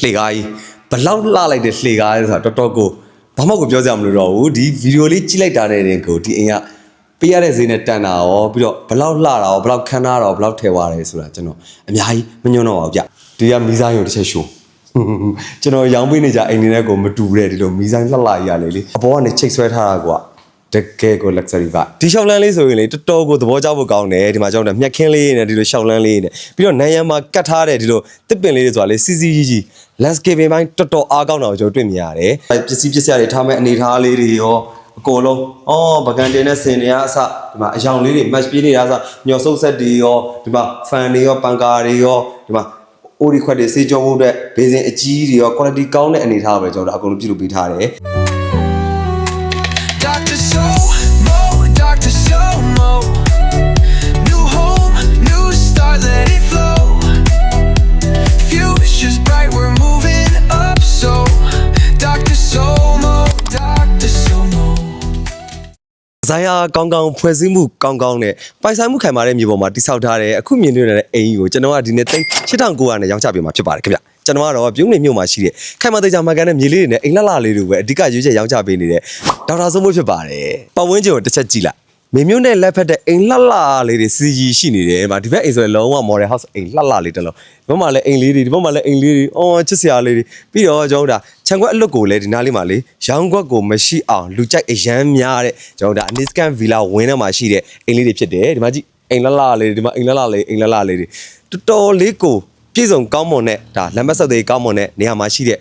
လှေကားကြီးဘလောက်လှလိုက်တဲ့လှေကားဆိုတာတော်တော်ကိုဘာမှကိုပြောစရာမလိုတော့ဘူးဒီဗီဒီယိုလေးကြည့်လိုက်တာနဲ့တင်ကိုဒီအိမ်ကပေးရတဲ့ဈေးနဲ့တန်တာရောပြီးတော့ဘလောက်လှတာရောဘလောက်ခမ်းနာတော့ဘလောက်ထဲသွားတယ်ဆိုတာကျွန်တော်အများကြီးမညွှန်းတော့ပါဘူးဗျဒီကမီးဆိုင်ရုံတစ်ချက်ရှိုးကျွန်တော်ရောင်းပေးနေကြအိမ်နေတဲ့ကိုမတူတဲ့ဒီလိုမီးဆိုင်လှလှကြီးရလေအပေါ်ကနေချိတ်ဆွဲထားတာကွာတကယ်ကို luxury ပါဒီရှောက်လန်းလေးဆိုရင်လေတော်တော်ကိုသဘောကျဖို့ကောင်းတယ်ဒီမှာကျွန်တော်မြက်ခင်းလေးနဲ့ဒီလိုရှောက်လန်းလေးနဲ့ပြီးတော့နိုင်ရန်မှာကတ်ထားတဲ့ဒီလိုတစ်ပင်လေးတွေဆိုတာလေစီစီကြီး landscaping ဘိုင်းတော်တော်အားကောင်းတာကိုကျွန်တော်တွေ့မြင်ရတယ်ပစ္စည်းတွေထားမဲ့အနေထားလေးတွေရောအကုန်လုံးပကံတင်နဲ့စင်တွေကအစဒီမှာအယောင်လေးတွေ match ပြေးနေတာအစညော်ဆုပ်ဆက်တွေရောဒီမှာ fan တွေရောပန်ကာတွေရောဒီမှာအိုဒီခွက်တွေစေးကြောဖို့အတွက်ဘေးစင်အကြီးတွေရော quality ကောင်းတဲ့အနေထားပဲကျွန်တော်တို့အကုန်လုံးပြုလုပ်ပေးထားတယ်ဇာယာကောင်းကောင်းဖွဲ့စည်းမှုကောင်းကောင်းနဲ့ပိုင်ဆိုင်မှုခံပါတဲ့မြေပေါ်မှာတိဆောက်ထားတဲ့အခုမြင်တွေ့နေတဲ့အိမ်ကြီးကိုကျွန်တော်ကဒီနေ့8900နဲ့ရောင်းချပေးမှာဖြစ်ပါတယ်ခင်ဗျကျွန်တော်ကတော့ပြုံးနေမြို့မှာရှိတဲ့ခိုင်မာသေးချာမှန်ကန်တဲ့မြေလေးတွေနဲ့အိမ်လှလှလေးတွေပဲအဓိကရွေးချက်ရောင်းချပေးနေတဲ့ဒေါက်တာစိုးမိုးဖြစ်ပါတယ်ပတ်ဝန်းကျင်ကိုတစ်ချက်ကြည့်လိုက်မြေမြုပ်နဲ့လက်ဖက်တဲ့အိမ်လှလှလေးတွေစီကြီးရှိနေတယ်ဒီဘက်အိမ်ဆိုရင်လုံးဝ model house အိမ်လှလှလေးတစ်လုံးဒီဘက်မှာလည်းအိမ်လေးတွေဒီဘက်မှာလည်းအိမ်လေးတွေချစ်စရာလေးတွေပြီးတော့ကျွန်တော်တို့ခြံခွက်အလွတ်ကိုလည်းဒီနားလေးမှာလေရောင်းခွက်ကိုမရှိအောင်လူကြိုက်အရန်များတဲ့ကျွန်တော်တို့Aniscan Villa ဝင်းထဲမှာရှိတဲ့အိမ်လေးတွေဖြစ်တယ်ဒီမှာကြည့်အိမ်လှလှလေးဒီမှာအိမ်လှလှလေးတွေတော်တော်လေးကိုပြည့်စုံကောင်းမွန်တဲ့လမ်းမဆက်သေးကောင်းမွန်တဲ့နေရာမှာရှိတဲ့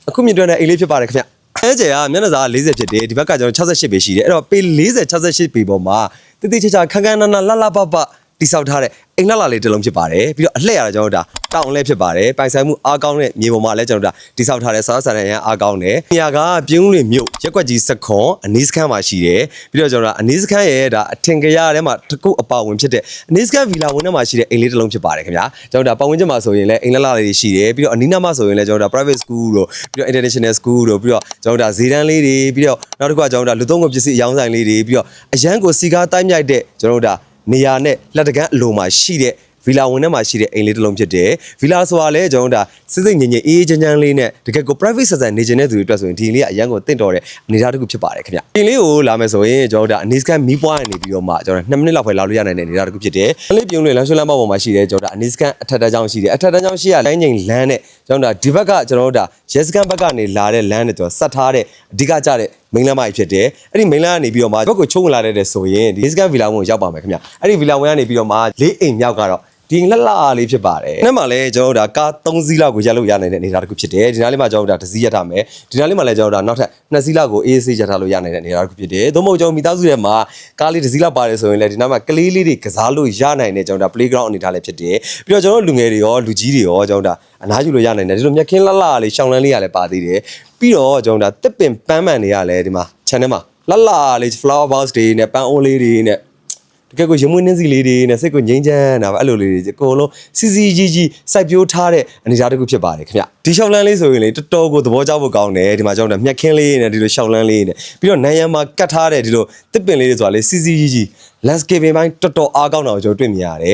အခုမြင်တွေ့တဲ့အိမ်လေးဖြစ်ပါတယ်ခင်ဗျအဲကျဲကမျက်နှာစာ40ဖြစ်တယ်ဒီဘက်ကကျွန်တော်68ပေရှိတယ်အဲ့တော့ပေ40 68ပေပေါ်မှာတိတိကျကျခန်းခန်းနာနာလှလှပပတိဆောက်ထားတဲ့အိမ်လှလှလေးတစ်လုံးဖြစ်ပါတယ်ပြီးတော့အလှည့်ရတာကျွန်တော်တို့တောင်လဲဖြစ်ပါတယ်ပိုင်ဆိုင်မှုအားကောင်းတဲ့မြေပေါ်မှာလည်းကျွန်တော်တို့တိဆောက်ထားတဲ့စားဆန်ရန်အားကောင်းတယ်နေရာကပြုံးလင်မြို့ရက်ကွက်ကြီးစခွန်အနီးစခန်းမှာရှိတယ်ပြီးတော့ကျွန်တော်တို့အနီးစခန်းရဲ့အထင်ကြရထဲမှာတစ်ခုအပါဝင်ဖြစ်တဲ့အနီးစခန်းဗီလာဝင်းထဲမှာရှိတဲ့အိမ်လေးတစ်လုံးဖြစ်ပါတယ်ခင်ဗျာကျွန်တော်တို့ပတ်ဝန်းကျင်မှာဆိုရင်လည်းအိမ်လှလှလေးရှိတယ်ပြီးတော့အနီးနားမှာဆိုရင်လည်းကျွန်တော်တို့ private school တို့ပြီးတော့ international school တို့ပြီးတော့ကျွန်တော်တို့ဈေးတန်းလေးတွေပြီးတော့နောက်တစ်ခုကကျွန်တော်တို့လူသုံးကုန်ပစ္စည်းအယောင်းဆိုင်လေးတွေပြီးတော့အရန်ကိုစီကားတိုင်းမြိုက်တဲ့ကျွန်တော်တို့နေရာနဲ့လက်တကန်းအလိုမှာရှိတဲ့ဗီလာဝင်ထဲမှာရှိတဲ့အိမ်လေးတစ်လုံးဖြစ်တယ်ဗီလာဆိုတာလည်းကျွန်တော်တို့စစ်စစ်ငင်ငင်အေးချမ်းချမ်းလေးနဲ့တကယ်ကို private ဆက်ဆံနေခြင်းတဲ့သူတွေအတွက်ဆိုရင်ဒီလေးကအရန်ကိုတင့်တော်တဲ့အနေအထားတစ်ခုဖြစ်ပါတယ်ခင်ဗျအိမ်လေးကိုလာမယ်ဆိုရင်ကျွန်တော်တို့အနီးစကန်မီးပွားနေပြီးတော့မှကျွန်တော်2မိနစ်လောက်ပဲလာလို့ရနိုင်တဲ့အနေအထားတစ်ခုဖြစ်တယ်။လေးပြုံးလေးလမ်းဆွဲလမ်းပေါ်မှာရှိတယ်ကျွန်တော်တို့အနီးစကန်အထက်တန်းကျောင်းရှိတယ်အထက်တန်းကျောင်းရှိရလိုင်းငိန်လမ်းနဲ့ကျွန်တော်တို့ဒီဘက်ကကျွန်တော်တို့ရဲစကန်ဘက်ကနေလာတဲ့လမ်းနဲ့ကျွန်တော်ဆက်ထားတဲ့အဓိကကျတဲ့မိန်းလမ်းမကြီးဖြစ်တယ်အဲ့ဒီမိန်းလမ်းကနေပြီးတော့မှဘက်ကိုချုံလာတဲ့ဆိုရင်ဒီစကန်ဗီလာဝင်ကိုရောက်ပါမယ်ခင်ဗျအဲ့ဒီဗီလာဝင်ကနေပြီးတော့မှ၄အိမ်မြောက်ကတော့ဒီလှလှလေးဖြစ်ပါတယ်။အဲ့မှာလည်းကျွန်တော်တို့ကား3စီးလောက်ကိုရက်လို့ရနိုင်တဲ့အနေအထားတစ်ခုဖြစ်တယ်။ဒီနားလေးမှာကျွန်တော်တို့တစ်စီးရက်ထားမယ်။ဒီနားလေးမှာလည်းကျွန်တော်တို့နောက်ထပ်2စီးလောက်ကိုအေးဆေးရက်ထားလို့ရနိုင်တဲ့အနေအထားတစ်ခုဖြစ်တယ်။သို့မဟုတ်ကျွန်တော်မိသားစုထဲမှာကားလေးတစ်စီးလောက်ပါတယ်ဆိုရင်လည်းဒီနားမှာကလေးလေးတွေကစားလို့ရနိုင်တဲ့ကျွန်တော်တို့ playground အနေအထားလေးဖြစ်တယ်။ပြီးတော့ကျွန်တော်တို့လူငယ်တွေရောလူကြီးတွေရောကျွန်တော်တို့အနားယူလို့ရနိုင်တယ်။ဒီလိုမြက်ခင်းလှလှလေးရှောင်းလန်းလေးရလည်းပါသေးတယ်။ပြီးတော့ကျွန်တော်တို့တစ်ပင်ပန်းမှန်တွေကလည်းဒီမှာ channel မှာလှလှလေး flower box တွေနဲ့ပန်းအိုးလေးတွေနဲ့တကယ်ကိုရမွေးနှင်းစီလေးတွေနဲ့စိတ်ကိုငြိမ်းချမ်းတာပဲအဲ့လိုလေးတွေအကုန်လုံးစီစီကြီးစိုက်ပျိုးထားတဲ့အနေအထားတစ်ခုဖြစ်ပါတယ်ခင်ဗျဒီရှောက်လန်းလေးဆိုရင်လေတော်တော်ကိုသဘောကျဖို့ကောင်းတယ်ဒီမှာကျွန်တော်တို့မြက်ခင်းလေးနဲ့ဒီလိုရှောက်လန်းလေးနဲ့ပြီးတော့နိုင်ရန်မှာကတ်ထားတဲ့ဒီလိုတစ်ပင်လေးတွေဆိုတာလေစီစီကြီး landscaping ဘိုင်းတော်တော်အားကောင်းတာကိုကျွန်တော်တွေ့မြင်ရတယ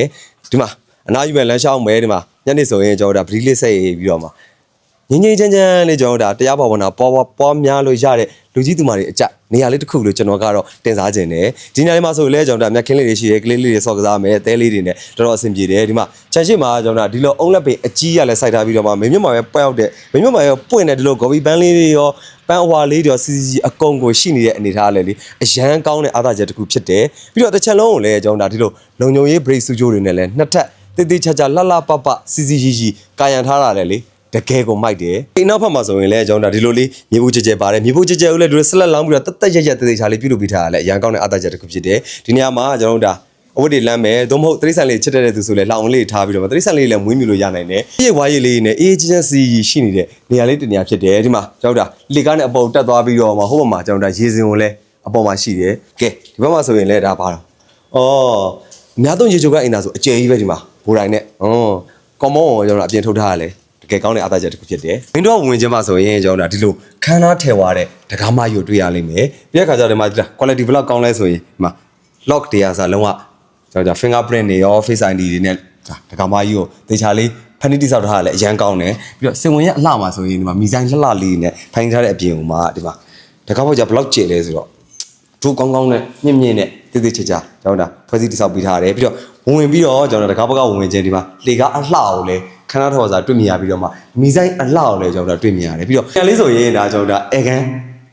်ဒီမှာအနားယူမဲ့လမ်းလျှောက်မယ်ဒီမှာညနေဆိုရင်ကျွန်တော်တို့ဗလီလေးဆက်ရေးပြီးတော့မှာငင်းငင်းချမ်းချမ်းလေးကျွန်တော်တို့တရားပေါ်ပေါ်တာပွားများလို့ရတဲ့လူကြီးသူမတွေအကြိုက်နေရာလေးတစ်ခုလို့ကျွန်တော်ကတော့တင်စားခြင်းတယ်ဒီနေရာလေးမှာဆိုရင်လည်းကျွန်တော်တို့မြက်ခင်းလေးတွေရှိတယ်ကလေးလေးတွေဆော့ကစားမယ်တဲလေးတွေနဲ့တော်တော်အဆင်ပြေတယ်ဒီမှာခြံရှိမှာကျွန်တော်တို့ဒီလိုအုံးလက်ပင်အကြီးရလဲစိုက်ထားပြီးတော့မှမင်းမြတ်မှာပဲပွက်ရောက်တဲ့မင်းမြတ်မှာပဲပွင့်တဲ့ဒီလိုဂေါ်ဘီပန်းလေးတွေရောပန်းအဝါလေးတွေရောစီစီအကုန်ကိုရှိနေတဲ့အနေထားလေးအရန်ကောင်းတဲ့အားသာချက်တစ်ခုဖြစ်တယ်ပြီးတော့တစ်ချက်လုံးကိုလည်းကျွန်တော်တို့ဒီလိုလုံုံရေး break စုချိုးတွေနဲ့လည်းနှစ်ထပ်တိတိကျကျလှလှပပစီစီကြီးကာယံထားတာလေတကယ်ကိုမိုက်တယ်အိမ်နောက်ဖက်မှာဆိုရင်လည်းကျွန်တော်ဒီလိုလေးမြေဘူးကြဲကြဲပါတယ်မြေဘူးကြဲကြဲကိုလည်းဒီလိုဆက်လက်လောင်းပြီးတော့တက်ရက်တေးချာလေးပြုလုပ်ပြီးထားရလဲအရန်ကောင်းတဲ့အားသာချက်တစ်ခုဖြစ်တယ်ဒီနေရာမှာကျွန်တော်တို့အဝတ်တွေလမ်းမယ်သို့မဟုတ်တိရစ္ဆာန်လေးချစ်တဲ့သူဆိုလဲလောင်လေးထားပြီးတော့တိရစ္ဆာန်လေးလည်းမွေးမြူလို့ရနိုင်တယ်ပြေးဝါးရည်လေးနဲ့အေးချမ်းစီရှိနေတဲ့နေရာလေးတနေရာဖြစ်တယ်ဒီမှာကျွန်တော်လေကားနဲ့အပေါ်တက်သွားပြီးတော့မှဟိုဘက်မှာကျွန်တော်ရေစင်ကိုလည်းအပေါ်မှာရှိတယ်ကဲဒီဘက်မှာဆိုရင်လည်းဒါပါတော့အများသုံးရေချိုကအိမ်သာဆိုအကျယ်ကြီးပဲဒီမှာဘိုးတိုင်းနဲ့ကွန်မွန်ကိုကျွန်တော်အပြင်ထုတ်ထားရလဲတကယ်ကောင်းတဲ့အားသာချက်တစ်ခုဖြစ်တယ်မင်းတို့ဝင်ချင်းမှာဆိုရင်ကျွန်တော်ဒီလိုခန်းသားထည့်သွားတဲ့တကားမယူတွေ့ရလိမ့်မယ်ပြီးတဲ့ခါကျတော့ဒီမှာ quality block ကောင်းလဲဆိုရင်ဒီမှာ lock တရားစားလုံးဝကျွန်တော် fingerprint တွေရော face ID တွေနဲ့တကားမကြီးကိုသေချာလေး ဖန်တီးတိဆောက်ထားတာလည်းအရန်ကောင်းတယ်ပြီးတော့စင်ဝင်ရဲ့အလှမှာဆိုရင်ဒီမှာမီဇိုင်းလှလှလေးနဲ့ဖန်တီးထားတဲ့အပြင်မှာဒီမှာတကားပေါက်ကြဘလောက်ကျဲလဲဆိုတော့ဒိုးကောင်းကောင်းနဲ့မြင့်မြင့်နဲ့တိတိချာချာကျွန်တော်ဒါဖွဲ့စည်းတိဆောက်ပေးထားတယ်ပြီးတော့ဝင်ပြီးတော့ကျွန်တော်တကားပေါက်ကဝင်ခြင်းဒီမှာလေကားအလှကိုလည်းခဏထော်စာတွေ့မြင်ရပြီးတော့မှမီဇိုင်းအလှကိုလည်းကျွန်တော်တွေ့မြင်ရတယ်ပြီးတော့ပြန်လေးဆိုရင်ဒါကျွန်တော်ဒါအေကန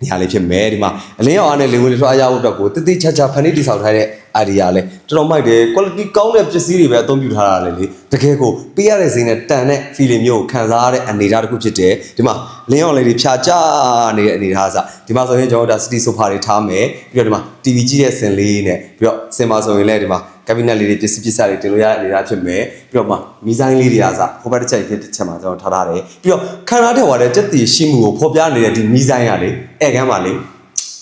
်နေရာလေးဖြစ်မယ်ဒီမှာအလင်းရောင်အားနဲ့လေဝင်လေထွက်အားရဖို့အတွက်ကိုတိတိချာချာဖန်တီးတိဆောက်ထားတဲ့ idea လဲတော်တော်မိုက်တယ် quality ကောင်းတဲ့ပစ္စည်းတွေပဲအသုံးပြုထားတာလေတကယ်ကိုပေးရတဲ့စိနဲ့တန်တဲ့ feeling မျိုးကိုခံစားရတဲ့အနေအထားတစ်ခုဖြစ်တယ်ဒီမှာလင်းရောင်လေးတွေဖြာချနေတဲ့အနေအထားဆိုဒီမှာဆိုရင်ကျွန်တော်ဒါ city sofa တွေထားမယ်ပြီးတော့ဒီမှာ TV ကြည့်တဲ့စင်လေးနဲ့ပြီးတော့စင်မှာဆိုရင်လည်းဒီမှာ cabinet လေးတွေပစ္စည်းတွေတင်လို့ရတဲ့အနေအထားဖြစ်မယ်ပြီးတော့မှမီဇိုင်းလေးတွေအားစဟိုဘက်တစ်ချက်ဖြစ်တစ်ချက်မှာကျွန်တော်ထားတယ်ပြီးတော့ခံရတဲ့ဟိုတဲ့စက်တီရှိမှုကိုဖော်ပြနေတဲ့ဒီမီဇိုင်းကလေအဲကန်းပါလ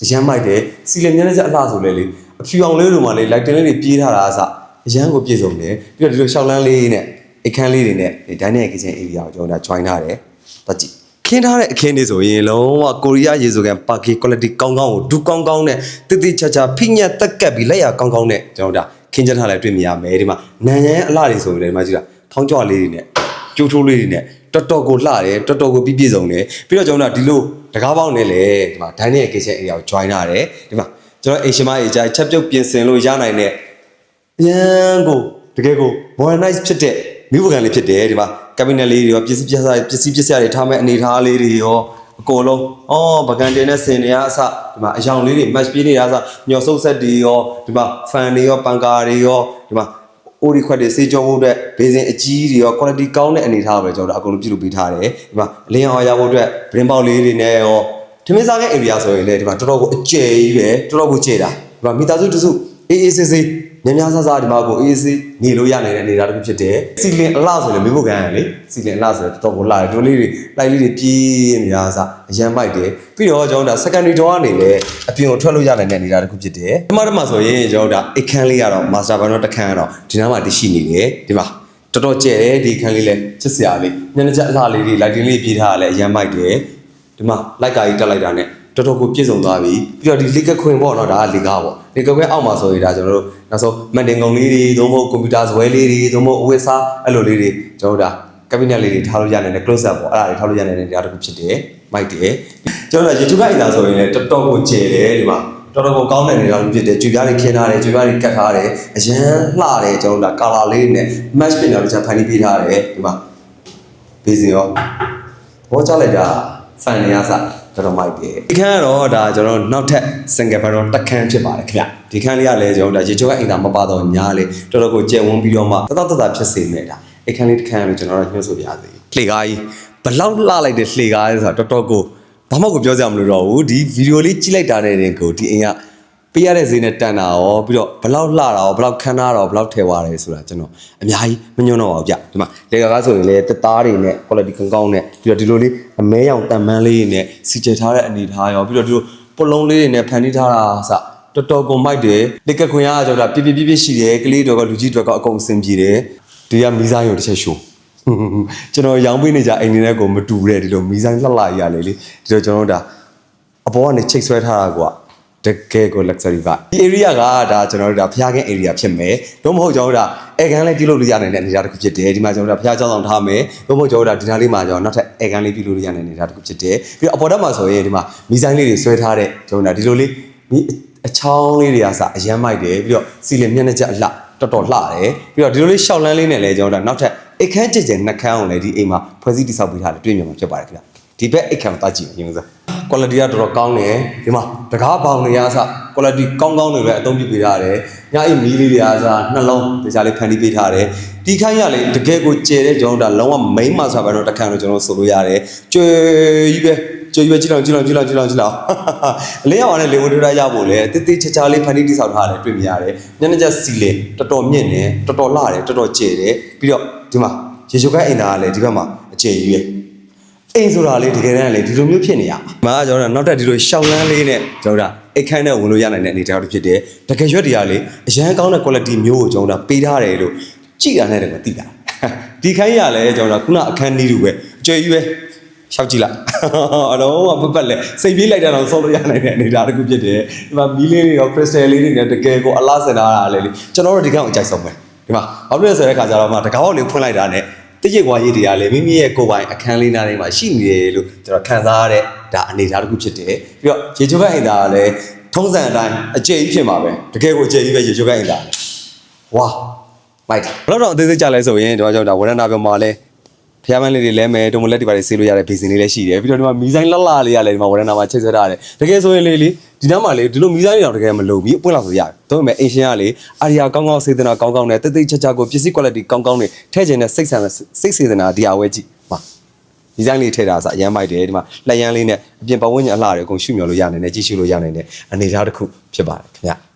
ေအရမ်းမိုက်တယ်စီလင်မျက်နှာချက်အလှဆိုလဲလေအဖြူအောင်လေးလိုမှလေ light တင်လေးတွေပြေးထားတာအစအရန်ကိုပြည့်စုံတယ်ပြီးတော့ဒီလိုရှောက်လန်းလေးနဲ့အခန်းလေးတွေနဲ့ဒိုင်းနဲ့ kitchen area ကိုကျွန်တော်ဒါ join ထားတယ်တွက်ကြည့်ခင်းထားတဲ့အခင်းတွေဆိုရင်လုံးဝကိုရီးယားရေဆိုကန်ပါကီ quality ကောင်းကောင်းကိုဒူးကောင်းကောင်းနဲ့တိတိချာချာဖိညက်တက်ကပ်ပြီးလက်ရကောင်းကောင်းနဲ့ကျွန်တော်ဒါခင်းချက်ထားလိုက်တွေ့မြင်ရမယ်ဒီမှာနန်ရန်အလှတွေဆိုရင်လည်းဒီမှာကြည့်တာထောင်းကြွလေးတွေနဲ့ကျိုးထိုးလေးတွေနဲ့တော်တော်ကိုလှတယ်တော်တော်ကိုပြည့်စုံတယ်ပြီးတော့ကျွန်တော်ဒီလိုတကားပေါက်နဲ့လေဒီမှာဒိုင်းနဲ့ kitchen area ကို join ထားတယ်ဒီမှာကျွန်တော်အိမ်ရှင်မကြီးကြားချက်ပြုတ်ပြင်ဆင်လို့ရနိုင်တဲ့အရန်ကိုတကယ်ကို modernize ဖြစ်တဲ့မိဘကန်လေးဖြစ်တယ်ဒီမှာ cabinet လေးတွေရောပစ္စည်းပစ္စည်းတွေထားမဲ့အနေထားလေးတွေရောအကုန်လုံးပကံတင်နဲ့စင်တွေကအစဒီမှာအယောင်လေးတွေ match ပြေးနေတာအစညော်ဆုပ်ဆက်တွေရောဒီမှာ fan တွေရောပန်ကာတွေရောဒီမှာအိုဒီခွက်တွေစေးကြောဖို့အတွက်ဘေးစင်အကြီးတွေရော quality ကောင်းတဲ့အနေထားပဲကျွန်တော်တို့အကုန်လုံးပြုလုပ်ပေးထားတယ်ဒီမှာအလင်းအောင်ရဖို့အတွက် brain ပေါက်လေးတွေနဲ့ရောထမင်းစားတဲ့ area ဆိုရင်လည်းဒီမှာတော်တော်ကိုအကျယ်ကြီးပဲတော်တော်ကိုကျယ်တာဒီမှာမိသားစုတစုအေးအေးဆေးဆေးများများဆဆဒီမှာကိုအေးအေးဆေးနေလို့ရနိုင်တဲ့အနေအထားတစ်ခုဖြစ်တယ်စီလင်အလှဆိုရင်မိဖို့ကန်ရလေစီလင်အလှဆိုတော့တော်တော်ကိုလှတယ်ဒိုလေးတွေလိုက်လေးတွေပြေးနေရစအရန်မိုက်တယ်ပြီးတော့ကျွန်တော်ဒါ secondary door ကနေလည်းအပြင်ကိုထွက်လို့ရနိုင်တဲ့အနေအထားတစ်ခုဖြစ်တယ်ဒီမှာဆိုရင်ကျွန်တော်ဒါအခန်းလေးကတော့ master bedroom တစ်ခန်းကတော့ဒီနားမှာတရှိနေတယ်ဒီမှာတော်တော်ကျယ်တယ်ဒီအခန်းလေးလည်းချစ်စရာလေးညနေချက်အလှလေးတွေ lighting လေးပြေးထားရလဲအရန်မိုက်တယ်ဒီမှာ light ကာကြီးတက်လိုက်တာနဲ့တော်တော်ကိုပြည့်စုံသွားပြီပြီးတော့ဒီလေကခွင်ပေါ့နော်ဒါကလေကားပေါ့လေကခွင်အောက်မှာဆိုရင်ဒါကျွန်တော်တို့နောက်ဆုံးမန်တင်ကုန်လေးတွေသို့မဟုတ်ကွန်ပျူတာဇွဲလေးတွေသို့မဟုတ်အဝတ်စားအဲ့လိုလေးတွေကျွန်တော်တို့ဒါ cabinet လေးတွေထားလို့ရနိုင်တဲ့ close up ပေါ့အဲ့ဒါတွေထားလို့ရနိုင်တဲ့နေရာတစ်ခုဖြစ်တယ်မိုက်တယ်ကျွန်တော်တို့ YouTube အိမ်သာဆိုရင်လည်းတော်တော်ကိုကျယ်တယ်ဒီမှာတော်တော်ကိုကောင်းတဲ့နေရာတစ်ခုဖြစ်တယ်ကြွေပြားတွေခင်းထားတယ်ကြွေပြားတွေကတ်ထားတယ်အရန်လှတယ်ကျွန်တော်တို့ဒါ color လေးနဲ့ match ပြင်တာတခြားဖန်တီးပေးထားတယ်ဒီမှာဘေးစင်ရောဘောချလိုက်တာ fan နေရစတော်တော်မိုက်တယ်ဒီခန်းကတော့ဒါကျွန်တော်နောက်ထပ် single bedroom တစ်ခန်းဖြစ်ပါတယ်ခင်ဗျဒီခန်းလေးကလည်းကျွန်တော်ဒါရေချိုးအိမ်သာမပါတော့ညားလေတော်တော်ကိုကျယ်ဝန်းပြီးတော့မှတတ်ဖြစ်စေနေတာအခန်းလေးတစ်ခန်းလို့ကျွန်တော်တို့ညွှန်ဆိုပြရစီလှေကားကြီးဘလောက်လှလိုက်တဲ့လှေကားလေးဆိုတာတော်တော်ကိုဘာမှကိုပြောစရာမလိုတော့ဘူးဒီဗီဒီယိုလေးကြည့်လိုက်တာနဲ့တင်ကိုဒီအိမ်ကပေးရတဲ့ဈေးနဲ့တန်တာရောပြီးတော့ဘလောက်လှတာရောဘလောက်ခမ်းနာတာရောဘလောက်ထဲသွားတယ်ဆိုတာကျွန်တော်အများကြီးမညွှန်တော့ပါဘူးဗျဒီမှာလေကားဆိုရင်လည်းတက်သားတွေနဲ့ quality ကောင်းနဲ့ပြီးတော့ဒီလိုလေးအမဲရောင်တန်မန်းလေးနဲ့စီကျထားတဲ့အနေထားရောပြီးတော့ဒီလိုပုတ်လုံးလေးတွေနဲ့ဖန်တီးထားတာစတော်တော်ကိုမိုက်တယ်လေကခွင်ကကျွန်တော်ပြပြရှိတယ်ကလေးတွေကလူကြီးတွေကအကုန်အဆင်ပြေတယ်ဒီကမီးစားရုံတစ်ချက်ရှိုးကျွန်တော်ရောင်းပေးနေကြအိမ်နေတဲ့ကိုမတူတဲ့ဒီလိုမီးဆိုင်လှလှရလေလေဒီလိုကျွန်တော်တို့ဒါအပေါ်ကနေချိတ်ဆွဲထားတာကွာတကယ်ကို luxury ပါဒီ area ကဒါကျွန်တော်တို့ဒါဖျားခင်း area ဖြစ်မယ်တော့မဟုတ်ကျွန်တော်တို့ဒါအဲကန်လေးပြုလုပ်လို့ရနိုင်တဲ့အနေအထားတစ်ခုဖြစ်တယ်ဒီမှာကျွန်တော်တို့ဖျားချောင်းဆောင်ထားမယ်တော့မဟုတ်ကျွန်တော်တို့ဒါဒီနားလေးမှာကျွန်တော်နောက်ထပ်အဲကန်လေးပြုလုပ်လို့ရနိုင်တဲ့အနေအထားတစ်ခုဖြစ်တယ်ပြီးတော့အပေါ်တက်မှာဆိုရင်ဒီမှာမီးဆိုင်လေးတွေဆွဲထားတဲ့ကျွန်တော်တို့ဒါဒီလိုလေးအချောင်းလေးတွေကစအရမ်းမိုက်တယ်ပြီးတော့စီလင်မျက်နှာချက်အလှတော်တော်လှတယ်ပြီးတော့ဒီလိုလေးရှောက်လန်းလေးနဲ့လည်းကျွန်တော်တို့နောက်ထပ်အခန်းကျကျနှစ်ခန်းအောင်လည်းဒီအိမ်မှာဖွဲ့စည်းတည်ဆောက်ပေးထားတယ်တွေ့မြင်မှာဖြစ်ပါတယ်ခင်ဗျဒီဘက်အခန်းကိုတာကြည့်ရင်စ quality ကတော်တော်ကောင်းတယ်ဒီမှာတကားပေါင်တွေအားစ quality ကောင်းတွေပဲအသုံးပြုပေးထားတယ်ညအိမ်မီးလေးတွေအားစနှလုံးတခြားလေးဖန်တီးပေးထားတယ်ဒီခန်းရလေတကယ်ကိုကျယ်တဲ့ကျွန်တော်တို့လုံးဝ main မှာဆိုတော့တစ်ခန်းလို့ကျွန်တော်ဆိုလို့ရတယ်ကျွေကြီးပဲကြည့်လောက်အလင်းရောင်နဲ့လေဝင်ထိုးရဖို့လေတိတိချာချာလေးဖန်တီးတိဆောက်ထားတယ်တွေ့မြင်ရတယ်ညနေချက်စီလေတော်တော်မြင့်တယ်တော်တော်လှတယ်တော်တော်ကျယ်တယ်ပြီးတော့ဒီမှာရေချိုးခိုင်းအိမ်သားကလည်းဒီဘက်မှာအကျယ်ကြီးပဲအိမ်ဆိုတာလေတကယ်တမ်းလေဒီလိုမျိုးဖြစ်နေရမှာကျွန်တော်တို့နောက်တက်ဒီလိုရှောင်းလန်းလေးနဲ့ကျွန်တော်တို့အခန်းထဲဝင်လို့ရနိုင်တဲ့အနေအထားတစ်ဖြစ်တယ်တကယ်ရွက်တွေကလေအရန်ကောင်းတဲ့ quality မျိုးကိုကျွန်တော်တို့ပေးထားတယ်လို့ကြည့်ရတဲ့တယ်ကိုသိတာဒီခိုင်းရလဲကျွန်တော်တို့ခုနအခန်းကြီးတူပဲအကျယ်ကြီးပဲရှောက်ကြည့်လိုက်အတော့ပတ်လဲစိတ်ပြေးလိုက်တာတော့ဆော့လို့ရနိုင်တဲ့အနေအထားတစ်ခုဖြစ်တယ်ဒီမှာမီးလေးတွေရော crystal လေးတွေနဲ့တကယ်ကိုအလားစင်ထားတာလေကျွန်တော်တို့ဒီကောင်အကြိုက်ဆုံးပဲဒီမှာဘာဖြစ်လဲဆိုတဲ့ခါကျတော့မှတကားပေါက်လေးဖွင့်လိုက်တာနဲ့ တကြိတ်ကွာရေးတွေကလည်းမိမိရဲ့ကိုယ်ပိုင်အခန်းလေးနားထဲမှာရှိနေတယ်လို့ကျွန်တော်ခံစားရတဲ့ဒါအနေအထားတစ်ခုဖြစ်တယ်ပြီးတော့ရေချိုးကအိမ်သားကလည်းထုံးစံအတိုင်းအကျိတ်ကြီးဖြစ်မှာပဲတကယ်ကိုအကျိတ်ကြီးပဲရေချိုးကအိမ်သားဝါမိုက်ဘယ်တော့အသေးစိတ်ကြလဲဆိုရင်ဒီမှာကျွန်တော်ဒါဝရဏပြောမှာလဲဖျားမန်းလေးတွေလဲမယ်ဒုံမလက်တွေပါလေးဆေးလို့ရတဲ့ဘေစင်လေးလည်းရှိတယ်ပြီးတော့ဒီမှာမီဇိုင်းလှလှလေးကလည်းဒီမှာဝရဏမှာချိတ်ဆွဲထားတယ်တကယ်ဆိုရင်လေဒီနားမှာလေဒီလိုမီဇိုင်းတွေတော့တကယ်မလုံဘူးအပွင့်လောက်ဆိုရတယ်ဒါပေမဲ့အင်ရှင်ကလေအာရီယာကောင်းကောင်းစေတနာကောင်းကောင်းနဲ့တိတ်တိတ်ချာချာကိုပစ္စည်း quality ကောင်းကောင်းနဲ့ထည့်ခြင်းနဲ့စိတ်စေတနာဒီအဝဲကြည့်ပါဒီဇိုင်းလေးထည့်တာဆိုအရမ်းမိုက်တယ်ဒီမှာလက်ရန်လေးနဲ့အပြင်ပတ်ဝန်းကျင်အလှတွေအကုန်ရှုမြော်လို့ရနိုင်တယ်ကြည့်ရှုလို့ရနိုင်တယ်အနေအထားတစ်ခုဖြစ်ပါတယ်ခင်ဗျ